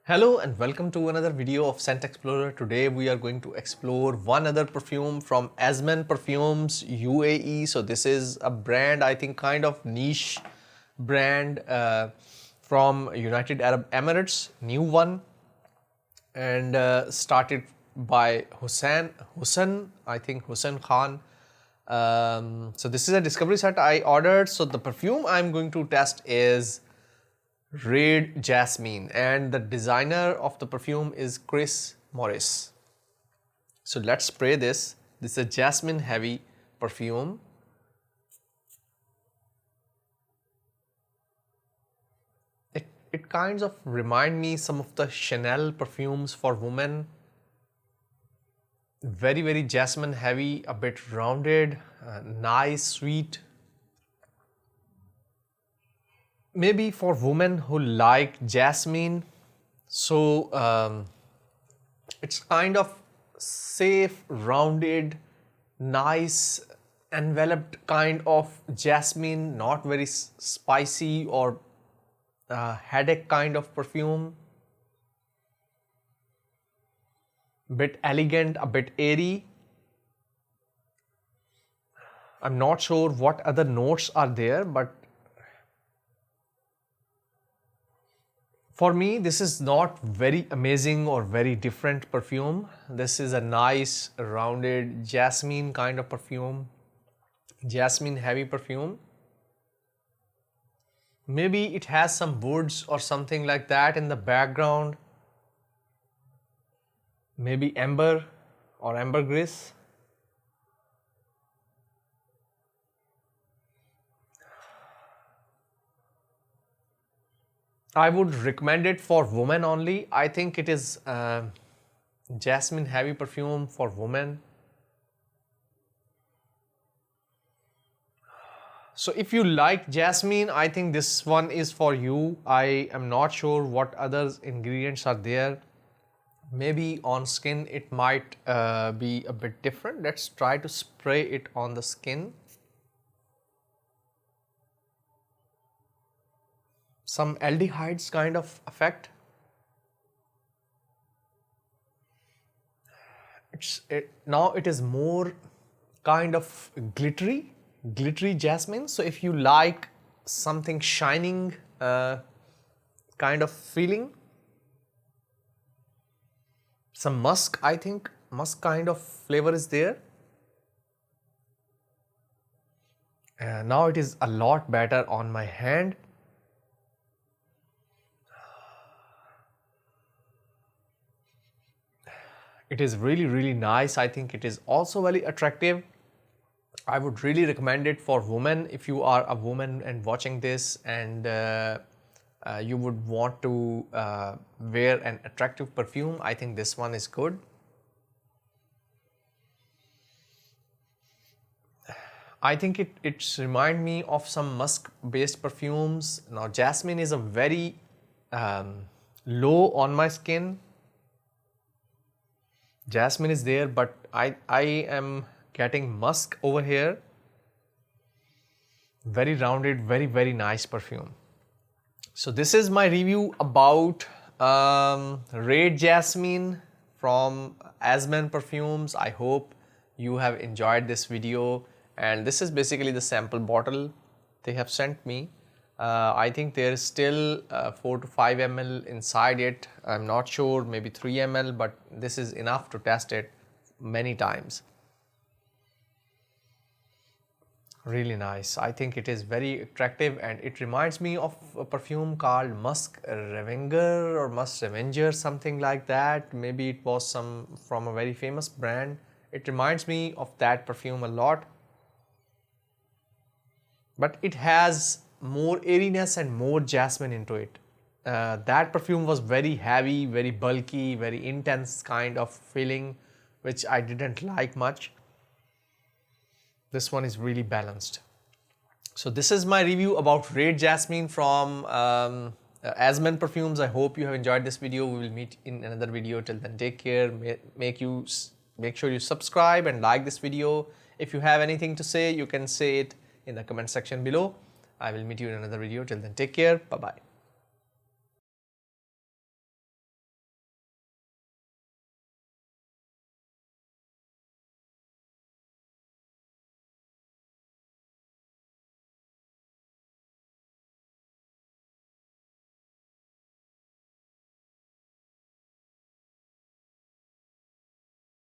Hello and welcome to another video of Scent Explorer. Today we are going to explore one other perfume from Azman Perfumes U.A.E. So this is a brand, I think kind of niche brand from United Arab Emirates, new one, and started by Hussein Khan. So this is a discovery set I ordered. So the perfume I'm going to test is Riad Jasmine, and the designer of the perfume is Chris Morris. So let's spray this. This is a jasmine heavy perfume. It kinds of remind me some of the Chanel perfumes for women. Very jasmine heavy, a bit rounded, nice, sweet. Maybe for women who like jasmine, so it's kind of safe, rounded, nice, enveloped kind of jasmine, not very spicy or headache kind of perfume. Bit elegant, a bit airy. I'm not sure what other notes are there, but for me, this is not very amazing or very different perfume. This is a nice, rounded jasmine kind of perfume, jasmine heavy perfume. Maybe it has some woods or something like that in the background. Maybe amber or ambergris. I would recommend it for women only. I think it is jasmine heavy perfume for women. So if you like jasmine, I think this one is for you. I am not sure what other ingredients are there. Maybe on skin it might be a bit different. Let's try to spray it on the skin. Some aldehydes kind of effect. Now it is more kind of glittery jasmine. So if you like something shining kind of feeling, some musk, I think musk kind of flavor is there. Now it is a lot better on my hand. It is really nice. I think it is also very attractive. I would really recommend it for women. If you are a woman and watching this and you would want to wear an attractive perfume, I think this one is good. I think it reminds me of some musk-based perfumes. Now, jasmine is a very low on my skin. Jasmine is there, but I am getting musk over here. Very rounded, very nice perfume. So this is my review about Riad Jasmine from Azman Perfumes. I hope you have enjoyed this video, and this is basically the sample bottle they have sent me. I think there is still 4 to 5 ml inside it. I'm not sure, maybe 3 ml, but this is enough to test it many times. Really nice. I think it is very attractive, and it reminds me of a perfume called Musk Revenger or Musk Revenger, something like that. Maybe it was from a very famous brand. It reminds me of that perfume a lot. But it has more airiness and more jasmine into it. That perfume was very heavy, very bulky, very intense kind of feeling, which I didn't like much. This one is really balanced. So this is my review about Riad Jasmine from Azman Perfumes. I hope you have enjoyed this video. We will meet in another video. Till then, take care. Make sure you subscribe and like this video. If you have anything to say, you can say it in the comment section below. I will meet you in another video. Till then, take care. Bye-bye.